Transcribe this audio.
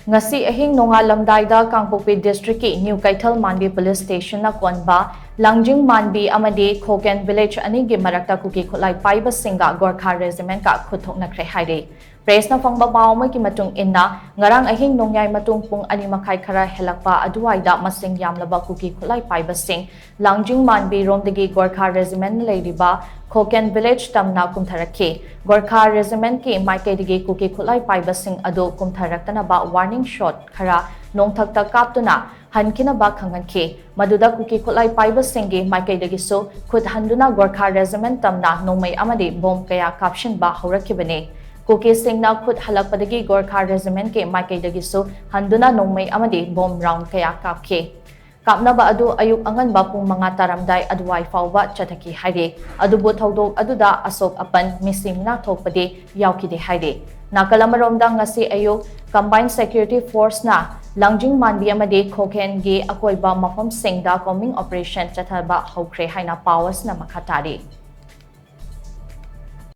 Ngasi ahing Nongallamdaida Kangpokpi District New Keithelmanbi Police Station na konba Langjingmanbi amadi Khoken village anigi markta Kuki Khulai Paiba Singa Gorkha Regiment ka Khut Thoknakhre hairi. Press na pangbabaw mo ki matung inna ngarang ahing nongyay matung pung animakay kara helakpa aduayda masing yamlaba Kuki Khulai Paiba Sing Langjingmanbi romdagi Gorkha Regiment ladiba Khoken village tamna kumtharake Gorkha Regiment ki maikaydagi Kuki Khulai Paiba Sing adu kumtharaktana ba warning shot khara nongthakta kaptuna hankina ba khanganke maduda Kuki Khulai Paiba Singi maikaydagi so khut handuna Gorkha Regiment tamna nongmay amadi bomb kaya caption ba haurakibane Kuki Singna khut halakpadagi Gorkha Regiment ke maikaydagi so handuna nongmay amadi bomb round kaya kapke Kapna ba adu ayuk angan ba pung mga taramday aduay fawba chataki hairi. Adu bu thaudok aduda asok apan missing na thokpade yaukide hairi. Nakalamromda ngasi ayuk combined security force na Langjingmanbi amadi Khoken gi akoiba mafam singda combing operation chathaba hokre haina powers na makatari.